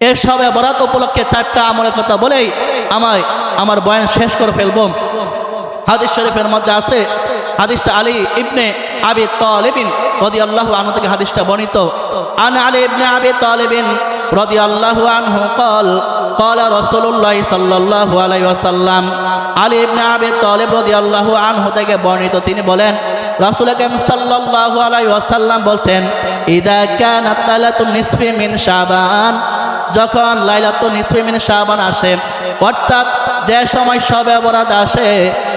এর সবে বরাত উপলক্ষে 4টা আমলের কথা বলেই আমার বয়ান শেষ করে ফেলবো। হাদিস শরীফের মধ্যে আছে, হাদিসটা আলী ইবনে আবি তালিব রাদিয়াল্লাহু আনহু থেকে হাদিসটা বর্ণিত। আন আলী ইবনে আবি তালিব রাদিয়াল্লাহু আনহু قال قال رسول الله صلى الله عليه وسلم। আলী ইবনে আবি তালিব রাদিয়াল্লাহু আনহু থেকে বর্ণিত, তিনি বলেন রাসূল আকরাম সাল্লাল্লাহু আলাইহি ওয়াসাল্লাম বলছেন, ইদা কানাত লাইলাতুন নিসফি মিন শাবান, যখন লাইলাতুন নিসফি মিন শাবান আসে, অর্থাৎ যে সময় শবে বরাত আসে,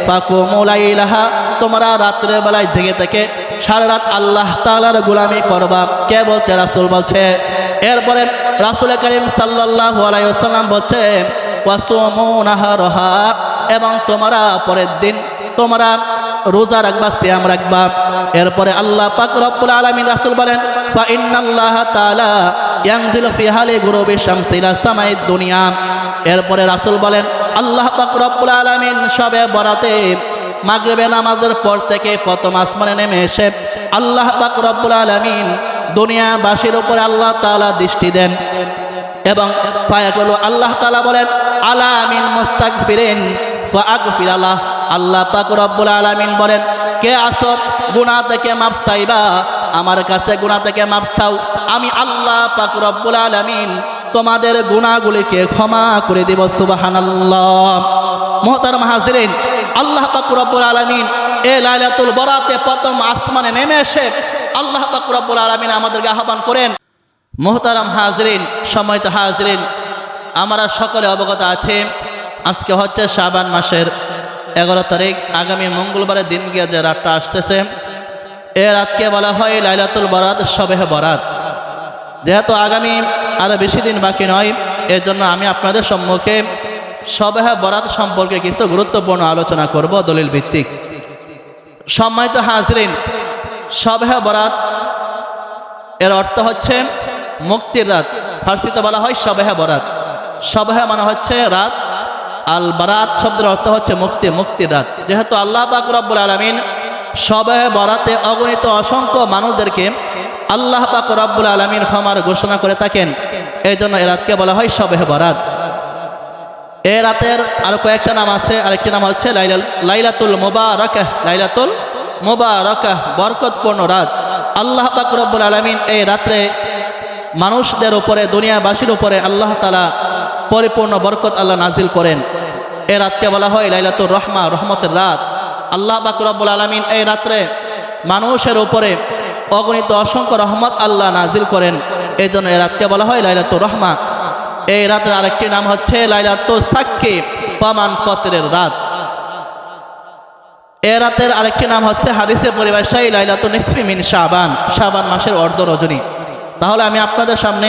ফাকুমু লাইলাহা, তোমরা রাত্রের বেলায় জেগে থেকে সারা রাত আল্লাহ তাআলার গোলামি করবা। কে বলছে? রাসূল বলছে। এরপরে রাসূল করিম সাল্লাল্লাহু আলাইহি ওয়াসাল্লাম বলছে, ওয়াসুমু নাহারহা, এবং তোমরা পরের দিন তোমরা রোজা রাখবা, সিয়াম রাখবা। এরপরে আল্লাহ পাক রব্বুল আলামিন, রাসূল বলেন, ফা ইন্নাল্লাহা তাআলা ইয়ানজিলু ফি হালি গুরুবি শামসি ইলা সামাইদ দুনিয়া। এরপরে রাসূল বলেন, আল্লাহ পাক রব্বুল আলামিন শবে বরাতে মাগরিবের নামাজের পর থেকে প্রথম আসমানে নেমে এসে আল্লাহ পাক রব্বুল আলামিন দুনিয়াবাসীর উপরে আল্লাহ তাআলা দৃষ্টি দেন এবং ফায়াকুলু, আল্লাহ তাআলা বলেন, আলা মিন মুস্তাগফিরিন ফাআগফির লাহ। আল্লাহ পাক রব্বুল আলামিন বলেন, কে আসো গুনাহ থেকে মাফ চাইবা, আমার কাছে গুনাহ থেকে মাফ চাও, আমি আল্লাহ পাক রব্বুল আলামিন তোমাদের গুনাহগুলিকে ক্ষমা করে দেব। সুবহানাল্লাহ। মুহতারাম হাজিরিন, আল্লাহ পাক রব্বুল আলামিন এই লাইলাতুল বরাতে প্রথম আসমানে নেমে এসে আল্লাহ পাক রব্বুল আলামিন আমাদেরকে আহ্বান করেন। মুহতারাম হাজিরিন, সম্মানিত হাজিরিন, আমরা সকলে অবগত আছে আজকে হচ্ছে শাবান মাসের 11 তারিখ, আগামী মঙ্গলবারের দিন গিয়ে যে রাতটা আসতেছে, এ রাতকে বলা হয় লাইলাতুল বরাত, শবে বরাত। যেহেতু আগামী আরো বেশি দিন বাকি নয়, এর জন্য আমি আপনাদের সম্মুখে শবে বরাত সম্পর্কে কিছু গুরুত্বপূর্ণ আলোচনা করব দলিল ভিত্তিক। সম্মানিত হাজিরিন, শবে বরাত এর অর্থ হচ্ছে মুক্তির রাত। ফার্সিতে বলা হয় শবে বরাত। শবে মানে হচ্ছে রাত, আল বারাত শব্দের অর্থ হচ্ছে মুক্তি, মুক্তির রাত। যেহেতু আল্লাহ পাক রব্বুল আলামিন শবে বরাতে অগণিত অসংখ্য মানুষদেরকে আল্লাহ পাক রব্বুল আলামিন ক্ষমার ঘোষণা করে থাকেন, এই জন্য এ রাতকে বলা হয় শবে বরাত। এ রাতের আরো কয়েকটা নাম আছে, আরেকটি নাম হচ্ছে লাইলাতুল মুবারাকাহ। লাইলাতুল মুবারাকাহ, বরকতপূর্ণ রাত। আল্লাহ পাক রব্বুল আলামিন এই রাত্রে মানুষদের উপরে, দুনিয়াবাসীর উপরে আল্লাহ তাআলা পরিপূর্ণ বরকত আল্লাহ নাজিল করেন। এই রাতকে বলা হয় লাইলাতুর রহমা, রহমতের রাত। আল্লাহ পাক রব্বুল আলামিন এই রাত্রে মানুষের উপরে অগণিত অসংখ্য রহমত আল্লাহ নাজিল করেন, এই জন্য এই রাতকে বলা হয় লাইলাতুর রহমা। এই রাতের আরেকটি নাম হচ্ছে লাইলাতুস সাক্কি, প্রমাণপত্রের রাত। এই রাতের আরেকটি নাম হচ্ছে হাদিসের পরিভাষায় লাইলাতুন নিসফি মিন শাবান, শাবান মাসের অর্ধ রজনী। তাহলে আমি আপনাদের সামনে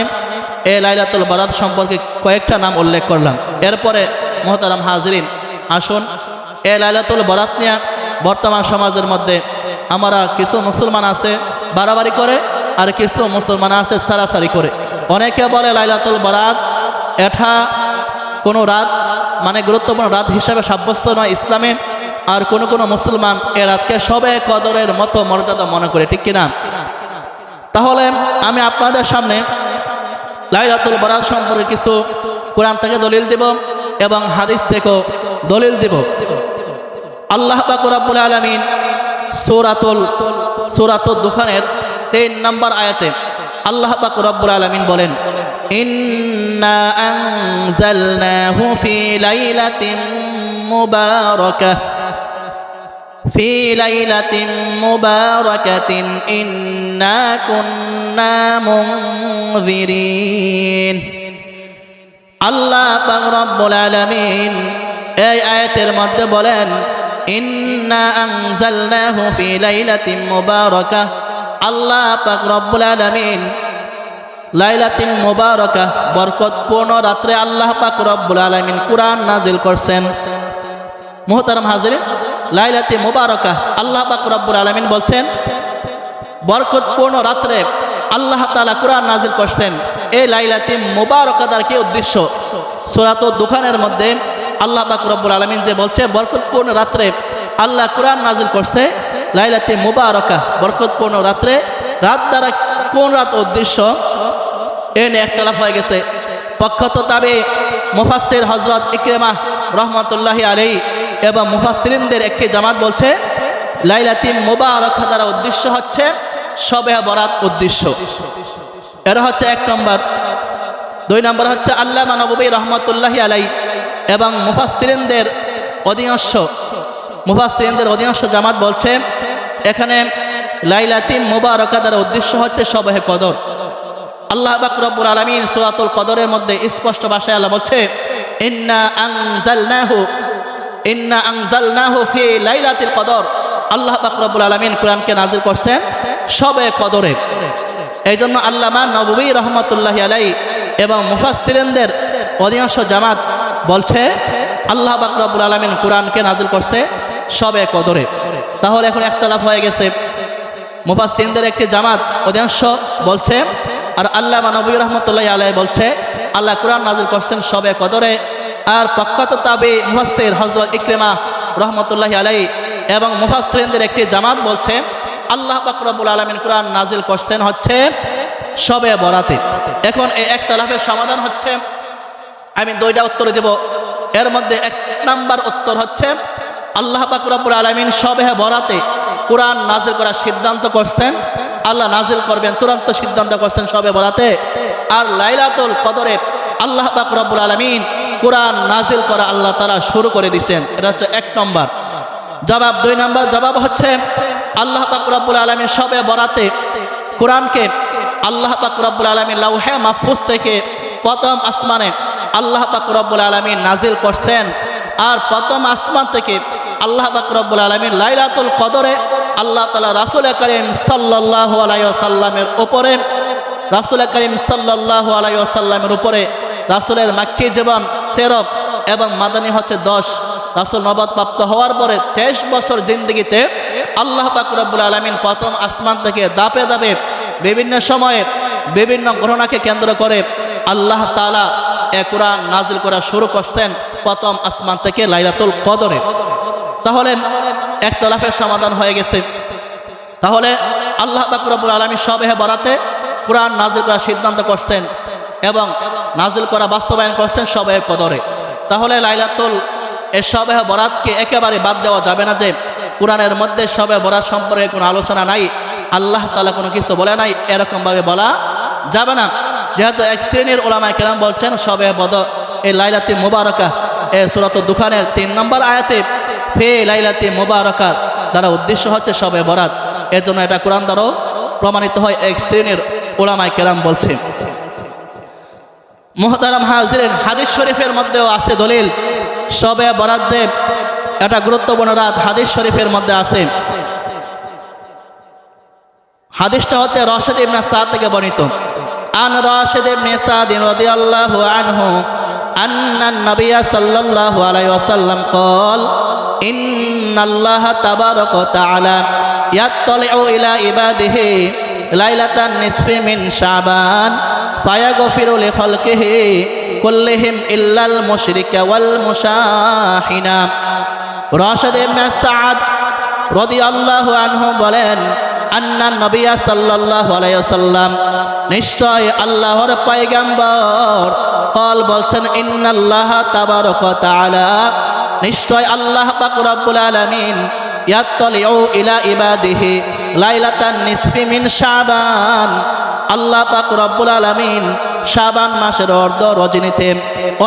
এই লাইলাতুল বরাত সম্পর্কে কয়েকটা নাম উল্লেখ করলাম। এরপরে মুহতারাম হাজিরিন, আসুন এই লাইলাতুল বরাত নিয়ে বর্তমান সমাজের মধ্যে আমরা কিছু মুসলমান আছে বাড়াবাড়ি করে, আর কিছু মুসলমান আছে সারাসারি করে। অনেকে বলে লাইলাতুল বরাত এটা কোনো রাত, মানে গুরুত্বপূর্ণ রাত হিসাবে সাব্যস্ত নয় ইসলামে। আর কোনো মুসলমান এ রাতকে সবে কদরের মতো মর্যাদা মনে করে, ঠিক কিনা? তাহলে আমি আপনাদের সামনে লাইলাতুল বরাত সম্পর্কে কিছু কোরআন থেকে দলিল দেব এবং হাদিস থেকেও দলিল দেব। আল্লাহ পাক রব্বুল আলামিন সূরাতুদ দুখানের 3 নম্বর আয়াতে আল্লাহ পাক রব্বুল আলামিন বলেন, ইন্না আনজালনাহু ফি লাইলাতিন মুবারাকাহ ফি লাইলাতিন মুবারাকাতিন ইন্না কুন্না মুনযিরিন। আল্লাহ পাক রব্বুল আলামিন এই আয়াতের মধ্যে বলেন, ইন্না আনজালনাহু ফি লাইলাতিন মুবারাকাহ। আল্লাহ পাক রব্বুল আলামিন লাইলাতিন মুবারাকাহ, বরকতপূর্ণ রাত্রে আল্লাহ পাক রব্বুল আলামিন কুরআন নাজিল করছেন। মুহতারাম হাজিরিন, লাইলাতুল মুবারাকাহ, আল্লাহ পাক রব্বুল আলামিন বলছেন বরকতপূর্ণ রাত্রে আল্লাহ তাআলা কুরআন নাজিল করছেন। এই লাইলাতুল মুবারাকাতার কি উদ্দেশ্য? সূরাতুদ দুখানের মধ্যে আল্লাহ পাক রব্বুল আলামিন যে বলছে বরকতপূর্ণ রাত্রে আল্লাহ কুরআন নাজিল করছে, লাইলাতুল মুবারাকাহ, বরকতপূর্ণ রাত্রে। রাত দ্বারা কোন রাত উদ্দেশ্য এ নিয়ে একতলাফ হয়ে গেছে। প্রখ্যাত তাবে মুফাসসির হযরত ইকরিমা রাহমাতুল্লাহি আলাইহি এবং মুফাসসিরিনদের একটি জামাত বলছে লাইলাতুল মুবারাকা দ্বারা উদ্দেশ্য হচ্ছে শবে বরাত উদ্দেশ্য। এটা হচ্ছে এক নম্বর। দুই নম্বর হচ্ছে আল্লামা নববী রহমাতুল্লাহি আলাইহি এবং মুফাসসিরিনদের অধিকাংশ জামাত বলছে এখানে লাইলাতুল মুবারাকা দ্বারা উদ্দেশ্য হচ্ছে শবে কদর। আল্লাহ পাক রব্বুল আলামিন সূরাতুল কদরের মধ্যে স্পষ্ট ভাষায় আল্লাহ বলছে ইন্না আনজালনাহু ফি লাইলাতুল কদর। আল্লাহ পাক রব্বুল আলামিন কোরআনকে নাযিল করছেন শবে কদরে। এই জন্য আল্লামা নববী রহমাতুল্লাহি আলাইহি এবং মুফাসসিরিনদের অধিকাংশ জামাত বলছে আল্লাহ পাক রব্বুল আলামিন কোরআনকে নাযিল করছে শবে কদরে। তাহলে এখন ইখতিলাফ হয়ে গেছে। মুফাসসিরিনদের একটি জামাত অধিকাংশ বলছে আর আল্লামা নববী রহমাতুল্লাহি আলাইহি বলছে আল্লাহ কোরআন নাযিল করছেন শবে কদরে। আর প্রখ্যাত তাবি মুফাসসির হযরত ইকরিমা রাহমাতুল্লাহি আলাইহি এবং মুফাসসিরিনদের একটি জামাত বলছে আল্লাহ পাক রব্বুল আলামিন কোরআন নাযিল করছেন হচ্ছে শবে বরাতে। এখন এই ইখতিলাফের সমাধান হচ্ছে আমি দুইটা উত্তর দেব। এর মধ্যে এক নাম্বার উত্তর হচ্ছে আল্লাহ পাক রব্বুল আলামিন শবে বরাতে কোরআন নাযিল করার সিদ্ধান্ত করছেন, আল্লাহ নাযিল করবেন চূড়ান্ত সিদ্ধান্ত করছেন শবে বরাতে। আর লাইলাতুল কদরে আল্লাহ পাক রব্বুল আলামিন কোরআন নাযিল করা আল্লাহ তাআলা শুরু করে দিয়েছেন। এটা হচ্ছে এক নম্বর জবাব। দুই নম্বর জবাব হচ্ছে আল্লাহ পাক রব্বুল আলামিন শবে বরাতে কোরআনকে আল্লাহ পাক রব্বুল আলামিন লাউহে মাহফুজ থেকে প্রথম আসমানে আল্লাহ পাক রব্বুল আলামিন নাযিল করছেন। আর প্রথম আসমান থেকে আল্লাহ পাক রব্বুল আলামিন লাইলাতুল কদরে আল্লাহ তাআলা রাসূল করিম সাল্লাল্লাহু আলাইহি ওয়াসাল্লামের উপরে রাসূলের মাক্কি জীবন 13 এবং মাদানী হচ্ছে 10। রাসূল নবুয়ত প্রাপ্ত হওয়ার পরে 23 বছর জিন্দেগিতে আল্লাহ পাক রব্বুল আলামিন প্রথম আসমান থেকে দাপে দাপে বিভিন্ন সময়ে বিভিন্ন ঘটনাকে কেন্দ্র করে আল্লাহ তাআলা কোরআন নাযিল করা শুরু করছেন প্রথম আসমান থেকে লাইলাতুল কদরে। তাহলে ইখতিলাফের সমাধান হয়ে গেছে। তাহলে আল্লাহ পাক রব্বুল আলামিন শবে বরাতে কোরআন নাযিল করার সিদ্ধান্ত করছেন এবং নাযিল করা বাস্তবায়ন করছেন শবে কদরে। তাহলে লাইলাতুল শবে বরাতকে একেবারে বাদ দেওয়া যাবে না যে কোরআনের মধ্যে শবে বরাত সম্পর্কে কোনো আলোচনা নাই, আল্লাহ তাআলা কোনো কিছু বলে নাই, এরকমভাবে বলা যাবে না। যেহেতু এক শ্রেণীর উলামায়ে কেরাম বলছেন শবে বদর এই লাইলাতুল মুবারাকা সূরাতুদ দুখানের 3 নম্বর আয়াতে ফি লাইলাতুল মুবারাকা দ্বারা উদ্দেশ্য হচ্ছে শবে বরাত। এর জন্য এটা কোরআন দ্বারাও প্রমাণিত হয় এক শ্রেণীর উলামায়ে কেরাম বলছেন। মুহতারাম হাজিরিন, হাদিস শরীফের মধ্যেও আছে দলিল শবে বরাত যে এটা গুরুত্বপূর্ণ রাত। হাদিস শরীফের মধ্যে আছে, হাদিসটা হচ্ছে রাশিদ ইবনে সাদ থেকে বর্ণিত। আন রাশিদ ইবনে সাদ রাদিয়াল্লাহু আনহু আন্নান নবিয়্য সাল্লাল্লাহু আলাইহি ওয়াসাল্লাম قال ইন্নাল্লাহা তাবারাকা ওয়া তাআলা ইয়াত্তালিউ ইলা ইবাদিহি লাইলাতান নিসফি মিন শাবান ফায়াগফিরু লিখালকিহি কুল্লিহিম ইল্লাল মুশরিকা ওয়াল মুশাহিনা। রাশিদ ইবনে সাদ রাদিয়াল্লাহু আনহু বলেন আন্না নবিয়্য সাল্লাল্লাহু আলাইহি ওয়াসাল্লাম নিশ্চয় আল্লাহর পয়গম্বর কল বলছেন ইন্নাল্লাহা তাবারাকা ওয়া তাআলা নিশ্চয় আল্লাহ পাক রব্বুল আলামিন ইয়াত্তালিউ ইলা ইবাদিহি লাইলাতান নিসফি মিন শাবান আল্লাহ পাক রব্বুল আলামিন শাবান মাসের অর্ধ রজনীতে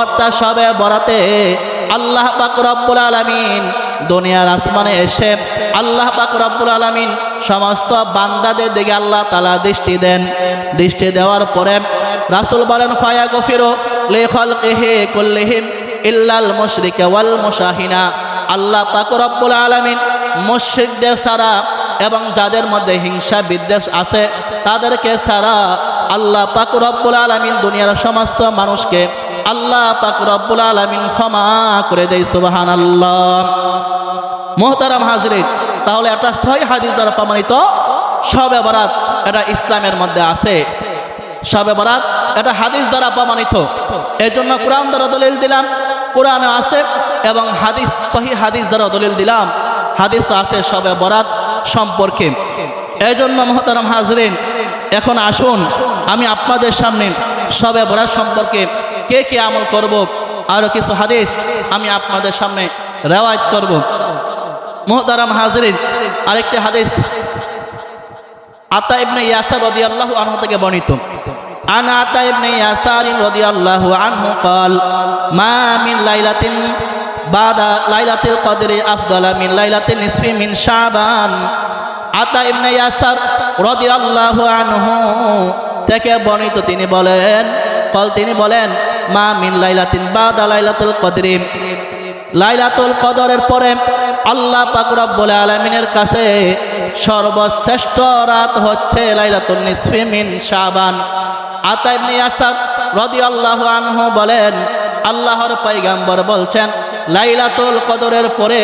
অর্থাৎ শবে বরাতে আল্লাহ পাক রব্বুল আলামিন দুনিয়ার আসমানে এসে আল্লাহ পাক রব্বুল আলামিন সমস্ত বান্দাদের দিকে আল্লাহ তাআলা দৃষ্টি দেন। দৃষ্টি দেওয়ার পরে রাসূল বলেন ফায়াগফিরু লিখালকিহি কুল্লিহিম ইল্লাল মুশরিকা ওয়াল মুশাহিনা। আল্লাহ পাক রব্বুল আলামিন মুশরিকদের ছাড়া এবং যাদের মধ্যে হিংসা বিদ্বেষ আছে তাদেরকে ছাড়া আল্লাহ পাক রব্বুল আলামিন দুনিয়ার সমস্ত মানুষকে আল্লাহ পাক রব্বুল আলামিন ক্ষমা করে দেয়। সুবহানাল্লাহ। মুহতারাম হাজিরিন, তাহলে একটা সহিহ হাদিস দ্বারা প্রমাণিত শবে বরাত এটা ইসলামের মধ্যে আছে। শবে বরাত এটা হাদিস দ্বারা প্রমাণিত। এর জন্য কোরআন দ্বারা দলিল দিলাম, কোরআনে আছে, এবং হাদিস সহিহ হাদিস দ্বারা দলিল দিলাম, হাদিস আছে শবে বরাত সম্পর্কে। এই জন্য মুহতারাম হাজিরিন, এখন আসুন আমি আপনাদের সামনে শবে বরাত সম্পর্কে কে কে আমল করব আরো কিছু হাদিস আমি আপনাদের সামনে রিওয়ায়াত করব। মুহতারাম হাজিরিন, আরেকটি হাদিস আতা ইবনে ইয়াসার রাদিয়াল্লাহু আনহু থেকে বর্ণিত। আন আতা ইবনে ইয়াসার রাদিয়াল্লাহু আনহু قال ما من ليلة بعد ليلة القدر أفضل من ليلة النصف من شعبان। আতা ইবনে ইয়াসার রাদিয়াল্লাহু আনহু থেকে বর্ণিত, তিনি বলেন মা মিন লাইলাতিন বাদা লাইলাতুল কদরি, লাইলাতুল কদরের পরে আল্লাহ পাক রব্বুল আলামিনের কাছে সর্বশ্রেষ্ঠ রাত হচ্ছে লাইলাতুন নিসফি মিন শাবান। আতা ইবনে ইয়াসার রাদিয়াল্লাহু আনহু বলেন, আল্লাহর পয়গম্বর বলছেন লাইলাতুল কদরের পরে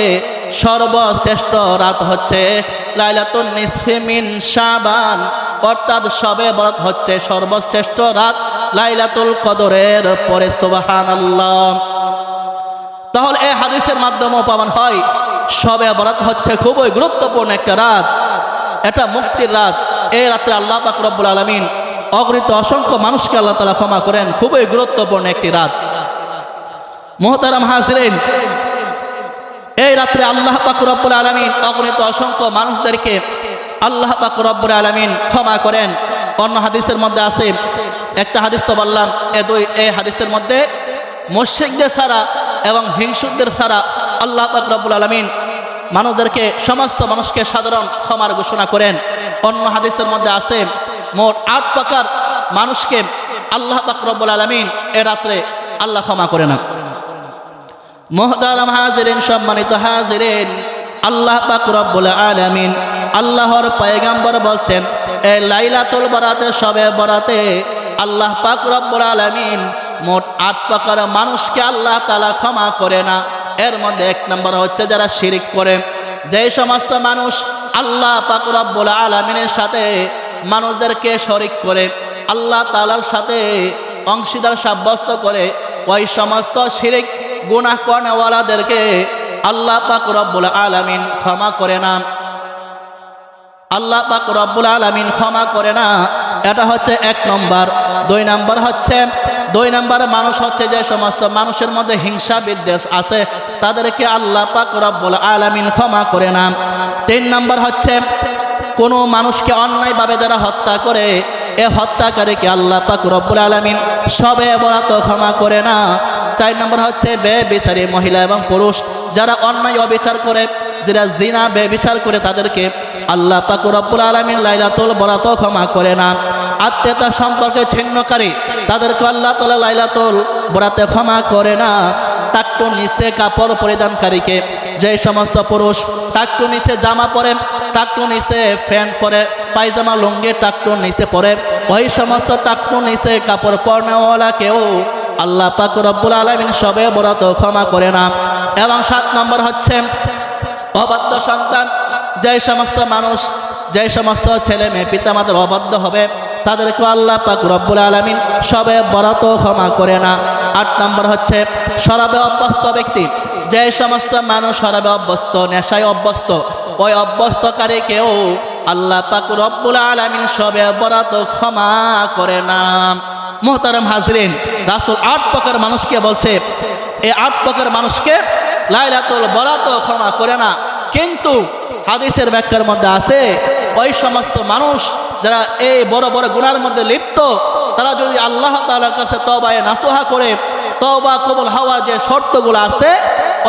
সর্বশ্রেষ্ঠ রাত হচ্ছে লাইলাতুন নিসফি মিন শাবান, অর্থাৎ শবে বরাত হচ্ছে সর্বশ্রেষ্ঠ রাত লাইলাতুল কদরের পরে। সুবহানাল্লাহ। তাহলে এই হাদিসের মাধ্যমে প্রমাণ হয় শবে বরাত হচ্ছে খুবই গুরুত্বপূর্ণ একটা রাত, এটা মুক্তির রাত। এই রাতে আল্লাহ পাক রব্বুল আলামিন অগণিত অসংখ্য মানুষকে আল্লাহ তাআলা ক্ষমা করেন, খুবই গুরুত্বপূর্ণ একটি রাত। মুহতারাম হাজিরিন, এই রাত্রে আল্লাহ পাক রব্বুল আলামিন অগণিত অসংখ্য মানুষদেরকে আল্লাহ পাক রব্বুল আলামিন ক্ষমা করেন। অন্য হাদিসের মধ্যে আছে, একটা হাদিস তো বললাম, এই হাদিসের মধ্যে মুশরিকদের ছাড়া এবং হিংসুকদের ছাড়া আল্লাহ পাক রব্বুল আলামিন মানুষদেরকে, সমস্ত মানুষকে সাধারণ ক্ষমার ঘোষণা করেন। অন্য হাদিসের মধ্যে আছে মোট 8 প্রকার মানুষকে আল্লাহ পাক রব্বুল আলামিন এ রাত্রে আল্লাহ ক্ষমা করে না। মুহতারাম হাজিরিন, সম্মানিত হাজিরিন, আল্লাহ পাক রব্বুল আলামিন আল্লাহর পয়গম্বর বলছেন এই লাইলাতুল বরাতে, শবে বরাতে আল্লাহ পাক রব্বুল আলামিন মোট 8 প্রকার মানুষকে আল্লাহ তাআলা ক্ষমা করে না। এর মধ্যে 1 নম্বর হচ্ছে যারা শিরিক করে, যে সমস্ত মানুষ আল্লাহ পাক রব্বুল আলামিনের সাথে মানুষদেরকে শরীক করে, আল্লাহ তাআলার সাথে অংশীদার সাব্যস্ত করে, ওই সমস্ত শিরিক গুনাহ করেওয়ালাদেরকে আল্লাহ পাক রব্বুল আলামিন ক্ষমা করে না। আল্লাহ পাক রব্বুল আলামিন ক্ষমা করে না, এটা হচ্ছে 1 নম্বর। 2 নম্বর মানুষ হচ্ছে যে সমস্ত মানুষের মধ্যে হিংসা বিদ্বেষ আছে, তাদেরকে আল্লাহ পাক রব্বুল আলামিন ক্ষমা করে না। 3 নম্বর হচ্ছে কোনো মানুষকে অন্যায়ভাবে যারা হত্যা করে, এ হত্যাকারীকে আল্লাহ পাক রব্বুল আলামিন শবে বরাত ক্ষমা করে না। 4 নম্বর হচ্ছে বেবিচারী মহিলা এবং পুরুষ যারা অন্যায় অবিচার করে, যারা জিনা বেবিচার করে, তাদেরকে আল্লাহ পাক রব্বুল আলামিন লাইলাতুল বরাত ক্ষমা করে না। আত্মীয়তা সম্পর্কে ছিন্নকারী, তাদেরকে আল্লাহ তাআলা লাইলাতুল বরাতে ক্ষমা করে না। টাকটু নিচে কাপড় পরিধানকারীকে, যে সমস্ত পুরুষ টাকটু নিচে জামা পরে, টাকটু নিচে প্যান্ট পরে, পায়জামা লুঙ্গি টাকটু নিচে পরে, ওই সমস্ত টাকটু নিচে কাপড় পরনেওয়ালাকেও আল্লাহ পাক রব্বুল আলামিন শবে বরাত ক্ষমা করে না। এবং 7 নম্বর হচ্ছে অবাধ্য সন্তান, যে সমস্ত মানুষ, যে সমস্ত ছেলে মেয়ে পিতামাতার অবাধ্য হবে, তাদেরকে আল্লাহ পাক রব্বুল আলামিন শবে বরাত ক্ষমা করে না। 8 নম্বর হচ্ছে শরাবে অভ্যস্ত ব্যক্তি, যে সমস্ত মানুষ শরাবে অভ্যস্ত, নেশায় অভ্যস্ত, ওই অভ্যস্তকারীকেও আল্লাহ পাক রব্বুল আলামিন শবে বরাত ক্ষমা করে না। মুহতারাম হাজরিন, রাসূল 8 প্রকার মানুষকে বলছে, এই 8 প্রকার মানুষকে লাইলাতুল বরাত ক্ষমা করে না। কিন্তু হাদিসের ব্যাখ্যার মধ্যে আছে ওই সমস্ত মানুষ যারা এই বড় বড় গুনার মধ্যে লিপ্ত, তারা যদি আল্লাহ তাআলার কাছে তওবায়ে নাসুহা করে, তওবা কবুল হওয়ার যে শর্তগুলো আছে,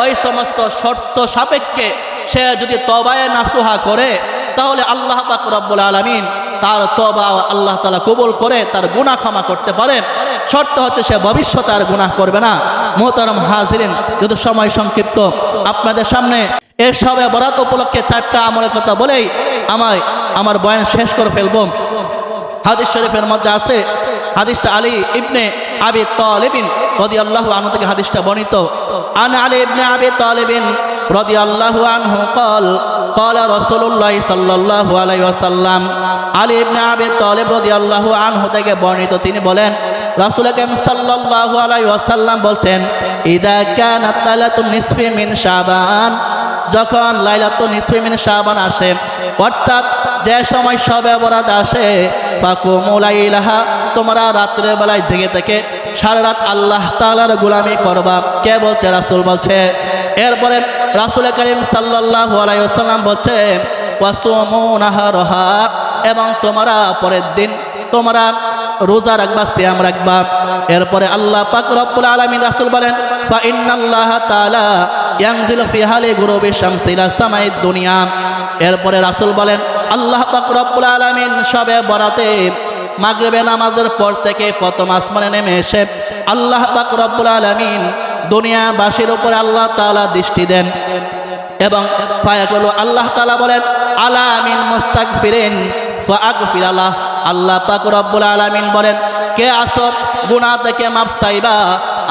ওই সমস্ত শর্ত সাপেক্ষে সে যদি তওবায়ে নাসুহা করে, তাহলে আল্লাহ পাক রব্বুল আলামিন তার তওবা আল্লাহ তাআলা কবুল করে তার গুনাহ ক্ষমা করতে পারেন। শর্ত হচ্ছে সে ভবিষ্যতে আর গুনাহ করবে না। মুহতারাম হাজিরিন, যদি সময় সংক্ষিপ্ত, আপনাদের সামনে এই শবে বরাত উপলক্ষে 4টা আমলের কথা বলেই আমার বয়ান শেষ করে ফেলব। হাদিস শরীফের মধ্যে আছে, হাদিসটা আলী ইবনে আবি তালিব রাদিয়াল্লাহু আনহু থেকে হাদিসটা বর্ণিত। আন আলী ইবনে আবি তালিব রাদিয়াল্লাহু আনহু قال قال رسول الله صلى الله عليه وسلم। আলী ইবনে আবি তালিব রাদিয়াল্লাহু আনহু থেকে বর্ণিত, তিনি বলেন রাসূল আকরাম সাল্লাল্লাহু আলাইহি ওয়াসাল্লাম বলছেন, ইযা কানাত লাইলাতুন নিসফি মিন শাবান, যখন লাইলাতুন নিসফি মিন শাবান আসে, অর্থাৎ যে সময় শবে বরাত আসে, ফাকুমু লাইলাহা, তোমরা রাত্রে বেলায় জেগে থেকে সারা রাত আল্লাহ তাআলার গোলামি করবা। কে বলছে? রাসূল বলছে। এরপরে রাসূল করিম সাল্লাল্লাহু আলাইহি ওয়াসাল্লাম বলছে ওয়াসুমু নাহারহা, এবং তোমরা পরের দিন তোমরা রোজা রাখবা, সিয়াম রাখবা। এরপরে আল্লাহ পাক রব্বুল আলামিন রাসূল বলেন ফা ইন্নাল্লাহা তাআলা ইয়ানজিলু ফি হালি গুরুবি শামসি ইলা সামাইদ দুনিয়া। এরপরে রাসূল বলেন আল্লাহ পাক রব্বুল আলামিন সবে বরাতে মাগরিবে নামাজের পর থেকে প্রথম আসমানে নেমে এসে আল্লাহ পাক রব্বুল আলামিন দুনিয়াবাসীর উপরে আল্লাহ তাআলা দৃষ্টি দেন এবং ফায়াকুলু, আল্লাহ তাআলা বলেন আলা মিন মুস্তাগফিরিন ফাআগফির লাহ। আল্লাহ পাক রব্বুল আলামিন বলেন কে আসো গুনাহ থেকে মাফ চাইবা,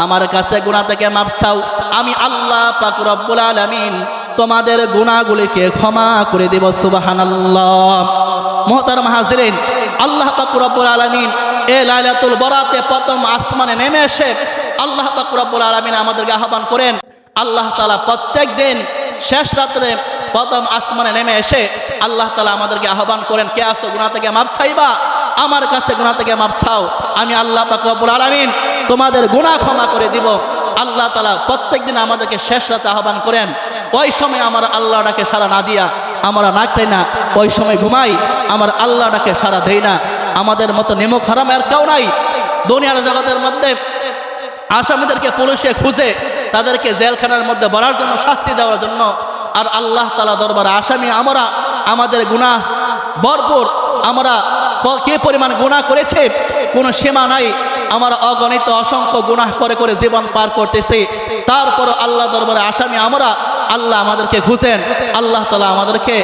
আমার কাছে গুনাহ থেকে মাফ চাও, আমি আল্লাহ পাক রব্বুল আলামিন তোমাদের গুনাহগুলিকে ক্ষমা করে দেব। সুবহানাল্লাহ। মুহতারাম হাজিরিন, আল্লাহ পাক রব্বুল আলামিন এই লাইলাতুল বরাতে প্রথম আসমানে নেমে এসে আল্লাহ পাক রব্বুল আলামিন আমাদেরকে আহ্বান করেন। আল্লাহ তাআলা প্রত্যেক দিন শেষ রাত্রে প্রথম আসমানে নেমে এসে আল্লাহ তাআলা আমাদেরকে আহ্বান করেন কে আসো গুনাহ থেকে মাফ চাইবা, আমার কাছে গুনাহ থেকে মাফ চাও, আমি আল্লাহ পাক রব্বুল আলামিন তোমাদের গুনাহ ক্ষমা করে দিব। আল্লাহ তাআলা প্রত্যেক দিন আমাদেরকে শেষ রাতে আহ্বান করেন। ওই সময় আমার আল্লাহ ডাকে সাড়া না দিয়া আমরা নাকটাই না, ওই সময় ঘুমাই, আমার আল্লাহ ডাকে সাড়া দেই না। আমাদের মতো নেমুখ হারাম আর কেউ নাই দুনিয়ার জগতের মধ্যে। আসামিদেরকে পুলিশে খুঁজে তাদেরকে জেলখানার মধ্যে ভরার জন্য, শাস্তি দেওয়ার জন্য। আর আল্লাহ তাআলা দরবারে আসামি আমরা, আমাদের গুনাহ ভরপুর, আমরা কি পরিমাণ গুনাহ করেছে কোনো সীমা নাই। আমরা অগণিত অসংখ্য গুনাহ করে করে জীবন পার করতেছি, তারপর আল্লাহ দরবারে আসামি আমরা। আল্লাহ আমাদেরকে খুঁজেন, আল্লাহ তাআলা আমাদেরকে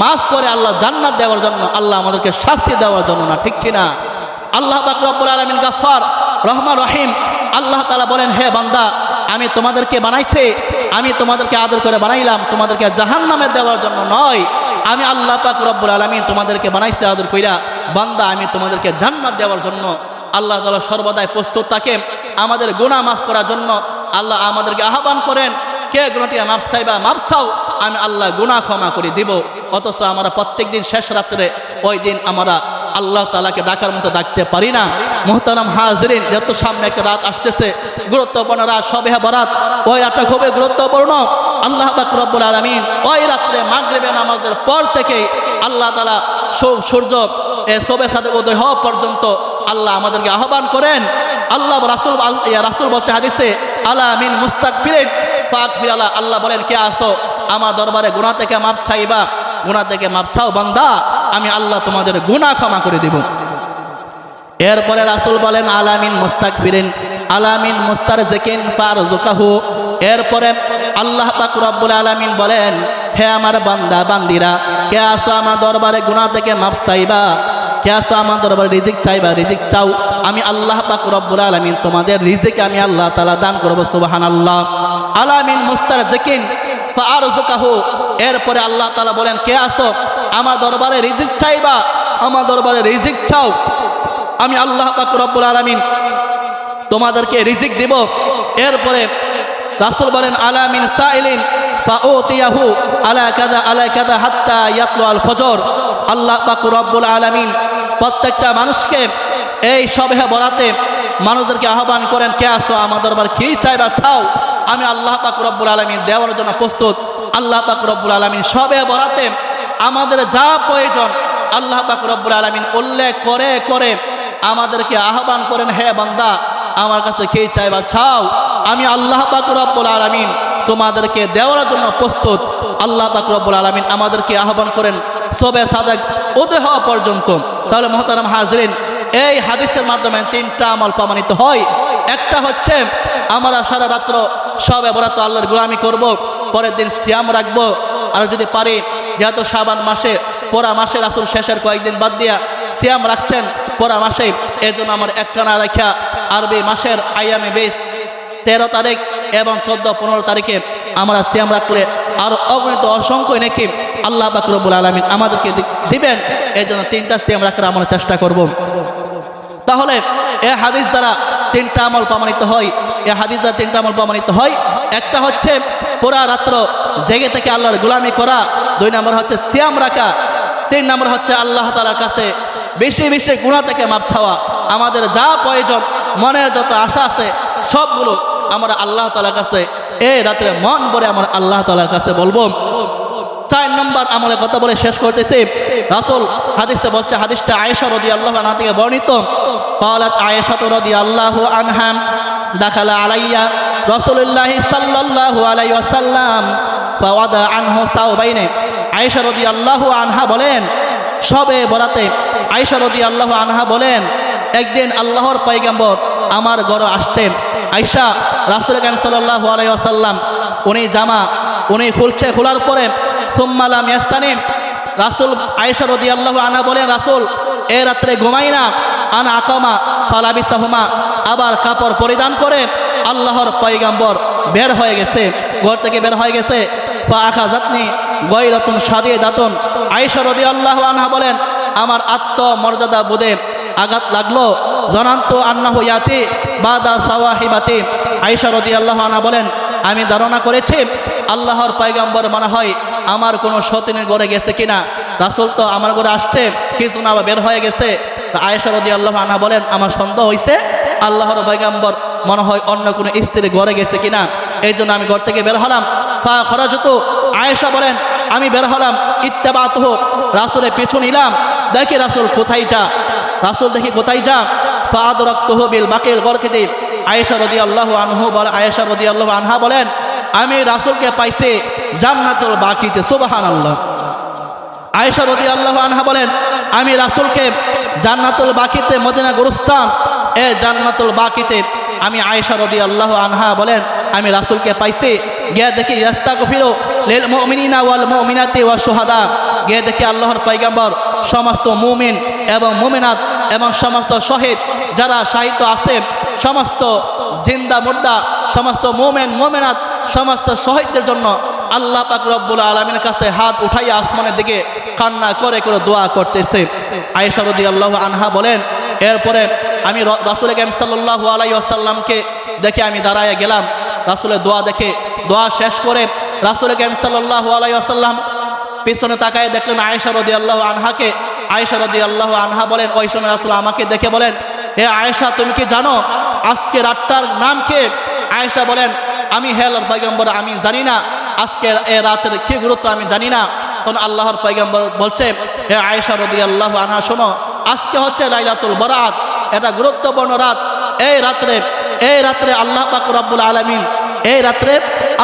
মাফ করে আল্লাহ জান্নাত দেওয়ার জন্য, আল্লাহ আমাদেরকে শাস্তি দেওয়ার জন্য না, ঠিক কিনা? আল্লাহ পাক রব্বুল আলামিন গাফফার রহমান রহিম। আল্লাহ তাআলা বলেন হে বান্দা, আমি তোমাদেরকে বানাইছি, আমি তোমাদেরকে আদর করে বানাইলাম, তোমাদেরকে জাহান্নামে দেওয়ার জন্য নয়। আমি আল্লাহ পাক রব্বুল আলামিন তোমাদেরকে বানাইছি আদর কইরা, বান্দা আমি তোমাদেরকে জান্নাত দেওয়ার জন্য। আল্লাহ তাআলা সর্বদাই প্রস্তুত থাকে আমাদের গুনাহ মাফ করার জন্য। আল্লাহ আমাদেরকে আহ্বান করেন কে গুনাহ থেকে মাফ চাইবা, মাফ চাও, আমি আল্লাহ গুনাহ ক্ষমা করে দিব। অথচ আমরা প্রত্যেক দিন শেষ রাত্রে ওই দিন আমরা আল্লাহ তাআলাকে ডাকার মতো ডাকতে পারি না। মুহতারাম হাজিরিন, যত সামনে একটা রাত আসতেছে, গুরুত্বপূর্ণ রাত শবে বরাত, ওই রাতটা খুবই গুরুত্বপূর্ণ। আল্লাহ পাক রব্বুল আলামিন ওই রাত্রে মাগরিবে নামাজের পর থেকে আল্লাহ তাআলা সূর্য শবে সাদেক উদয় হওয়া পর্যন্ত আল্লাহ আমাদেরকে আহ্বান করেন। আল্লাহ রাসূল বলছে হাদিসে আলা মিন মুস্তাগফিরিন ফাগফির লাহ। আল্লাহ বলেন কে আসো আমার দরবারে গুনাহ থেকে মাফ চাইবা, গুনাহ থেকে মাফ চাও বান্দা, আমি আল্লাহ তোমাদের গুনাহ ক্ষমা করে দেব। এরপরে রাসূল বলেন আলামিন মুস্তাগফিরিন আলামিন মুস্তারজিকিন ফারজুকাহু। এরপরে আল্লাহ পাক রব্বুল আলামিন বলেন হে আমার বান্দা বান্দিরা, কে আসো আমার দরবারে গুনাহ থেকে মাফ চাইবা, কে আসো আমার দরবারে রিজিক চাইবা, রিজিক চাও, আমি আল্লাহ পাক রব্বুল আলামিন তোমাদের রিজিক আমি আল্লাহ তাআলা দান করব। সুবহানাল্লাহ। আলামিন মুস্তারজিকিন ফারজুকাহু। এরপরে আল্লাহ তাআলা বলেন কে আসো আমার দরবারে রিজিক চাইবা, আমার দরবারে রিজিক চাও, আমি আল্লাহ পাক রব্বুল আলামিন তোমাদেরকে রিজিক দিব। এরপরে রাসূল বলেন আলামিন সাইলিন ফাউতিয়াহু আলা কাযা হাত্তা ইয়াতলু আল ফজর। আল্লাহ পাক রব্বুল আলামিন প্রত্যেকটা মানুষকে এই শবে বরাতে মানুষদেরকে আহ্বান করেন কে আসো আমার দরবার কি চাইবা চাও, আমি আল্লাহ পাক রব্বুল আলামিন দেওয়ার জন্য প্রস্তুত। আল্লাহ পাক রব্বুল আলামিন শবে বরাতে আমাদের যা প্রয়োজন আল্লাহ পাক রব্বুল আলামিন উল্লেখ করে করে আমাদেরকে আহ্বান করেন হে বান্দা আমার কাছে কি চাইবা চাও, আমি আল্লাহ পাক রব্বুল আলামিন তোমাদেরকে দেওয়ার জন্য প্রস্তুত। আল্লাহ পাক রব্বুল আলামিন আমাদেরকে আহ্বান করেন শবে সাদেক উদয় হওয়া পর্যন্ত। তাহলে মুহতারাম হাজিরিন, এই হাদিসের মাধ্যমে তিনটা আমল প্রমাণিত হয়। একটা হচ্ছে আমরা সারা রাত্র শবে বরাত আল্লাহর গোলামি করব, পরের দিন সিয়াম রাখবো, আর যদি পারি যেহেতু শাবান মাসে পুরা মাসে রাসূল শেষের কয়েকদিন বাদ দিয়া সিয়াম রাখছেন পুরা মাসে, এর জন্য আমার একটানা রাখা আরবি মাসের আইয়ামে 13 তারিখ এবং 14-15 তারিখে আমরা সিয়াম রাখলে আর অগণিত অসংখ্য নাকি আল্লাহ পাক রব্বুল আলামিন আমাদেরকে দিবেন। এই জন্য 3টা সিয়াম রাখার আমরা চেষ্টা করব। তাহলে এই হাদিস দ্বারা 3টা আমল প্রমাণিত হয়। এই হাদিস দ্বারা 3টা আমল প্রমাণিত হয়। একটা হচ্ছে পুরা রাত্র জেগে থেকে আল্লাহর গোলামি করা, 2 নম্বর হচ্ছে সিয়াম রাখা, 3 নম্বর হচ্ছে আল্লাহ তাআলার কাছে বেশি বেশি গুনাহ থেকে মাপ চাওয়া। আমাদের যা প্রয়োজন মনের যত আশা আছে সবগুলো আমরা আল্লাহ তাআলার কাছে এই রাতে মন ভরে আমরা আল্লাহ তাআলার কাছে বলবো। 4 নম্বর আমলের কথা বলে শেষ করতেছি। রাসূল হাদিসে বলছে, হাদিসটা আয়েশা রাদিয়াল্লাহু আনহা থেকে বর্ণিত। قالت عائشة رضي الله عنها دخل علي رسول الله صلى الله عليه وسلم فوضع عنه ثوبين। আয়েশা রাদিয়াল্লাহু আনহা বলেন, সবে বরাতে আয়েশা রাদিয়াল্লাহু আনহা বলেন, একদিন আল্লাহর পয়গম্বর আমার ঘরে আসছে। আয়েশা রাসূল কারীম সাল্লাল্লাহু আলাইহি ওয়াসাল্লাম উনি জামা উনি খুলছে, খোলার পরে সুম্মা লাম ইয়াস্তানিম। রাসূল আয়েশা রাদিয়াল্লাহু আনহা বলেন, রাসূল এ রাত্রে ঘুমাই না। আন আকামা ফালাবিসাহুমা, আবার কাপড় পরিধান করে আল্লাহর পয়গম্বর বের হয়ে গেছে, ঘর থেকে বের হয়ে গেছে। ফা আখাযাতনি গায়রাতুন শাদীদাতুন। আয়েশা রাদিয়াল্লাহু আনহা বলেন, আমার আত্মমর্যাদা বোধে আঘাত লাগলো। জানান্তু আন্নাহু ইয়াতি বাদা সাওয়াহিবাতি। আয়েশা রাদিয়াল্লাহু আনহা বলেন, আমি ধারণা করেছি আল্লাহর পয়গম্বর মনে হয় আমার কোনো সতীনের ঘরে গেছে কিনা। রাসূল তো আমার ঘরে আসছে, কিছু না বের হয়ে গেছে। আয়েশা রাদিয়াল্লাহু আনহা বলেন, আমার সন্দেহ হয়েছে আল্লাহর পয়গম্বর মনে হয় অন্য কোনো স্ত্রীর ঘরে গেছে কিনা, এই জন্য আমি ঘর থেকে বের হলাম। ফা খরাজতু, আয়েশা বলেন আমি বের হলাম। ইত্তাবাতুহু, রাসূলের পিছু নিলাম। দেখি রাসূল কোথায় যা, রাসূল দেখি কোথায় যা। ফা আদরাকতুহু বিল বাকিল গরকিতি। আয়েশা রাদিয়াল্লাহু আনহু বলেন, আয়েশা রাদিয়াল্লাহু আনহা বলেন, আমি রাসূলকে পাইছি জান্নাতুল বাকিতে। সুবহানাল্লাহ। আয়েশা রাদিয়াল্লাহু আনহা বলেন, আমি রাসূলকে জান্নাতুল বাকিতে, মদিনা গুরুস্থান এ জান্নাতুল বাকিতে আমি আয়েশা রাদিয়াল্লাহু আনহা বলেন আমি রাসূলকে পাইছি। গিয়ে দেখি ইস্তাগফিরু লিল মুমিনিনা ওয়াল মুমিনাতি ওয়াশ শুহাদা। গিয়ে দেখি আল্লাহর পয়গম্বর সমস্ত মুমিন এবং মুমিনাত এবং সমস্ত শহীদ যারা শাহিদ আছে, সমস্ত জিন্দা মুর্দা, সমস্ত মুমিন মুমিনাত, সমস্ত শহীদদের জন্য আল্লাহ পাক রব্বুল আলামিনের কাছে হাত উঠাইয়া আসমানের দিকে কান্না করে করে দোয়া করতেছে। আয়েশা রাদিয়াল্লাহু আনহা বলেন, এরপরে আমি রাসূল কারীম সাল্লাল্লাহু আলাইহি ওয়াসাল্লামকে দেখে আমি দাঁড়ায় গেলাম। রাসূলের দোয়া দেখে, দোয়া শেষ করে রাসূল কারীম সাল্লাল্লাহু আলাইহি ওয়াসাল্লাম পিছনে তাকায় দেখলেন আয়েশা রাদিয়াল্লাহু আনহাকে। আয়েশা রাদিয়াল্লাহু আনহা বলেন, ওই সময় রাসূল আমাকে দেখে বলেন, হে আয়েশা তুমি কি জানো আজকে রাতটার নাম কি? আয়েশা বলেন, আমি হে আল্লাহর পয়গম্বর আমি জানি না, আজকের এই রাতের কি গুরুত্ব আমি জানি না। তখন আল্লাহর পয়গম্বর বলছে, হে আয়েশা রাদিয়াল্লাহু আনহা শোনো, আজকে হচ্ছে লাইলাতুল বারাত, এটা গুরুত্বপূর্ণ রাত। এই রাত্রে আল্লাহ পাক রব্বুল আলামিন, এই রাত্রে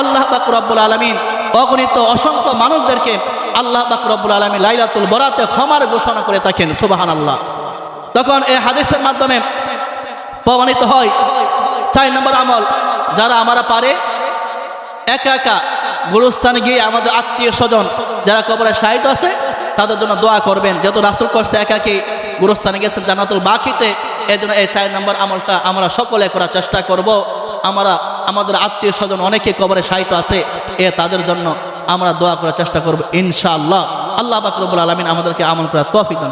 আল্লাহ পাক রব্বুল আলামিন অগণিত অসংখ্য মানুষদেরকে আল্লাহ পাক রব্বুল আলামিন লাইলাতুল বারাতে ক্ষমার ঘোষণা করে থাকেন। সুবহানাল্লাহ। তখন এই হাদিসের মাধ্যমে প্রমাণিত হয় 4 নম্বর আমল, যারা আমরা পারে একা একা গুরুস্থানে গিয়ে আমাদের আত্মীয় স্বজন যারা কবরে শাহিদ আছে তাদের জন্য দোয়া করবেন। যেহেতু রাসূল করছে একাকি গুরুস্থানে গেছেন জান্নাতুল বাকিতে, এই জন্য এই 4 নম্বর আমলটা আমরা সকলে করার চেষ্টা করব। আমরা আমাদের আত্মীয় স্বজন অনেকে কবরে শাহিদ আছে, তাদের জন্য আমরা দোয়া করার চেষ্টা করব ইনশাআল্লাহ। আল্লাহ পাক রব্বুল আলামিন আমাদেরকে আমল করার তৌফিক দান।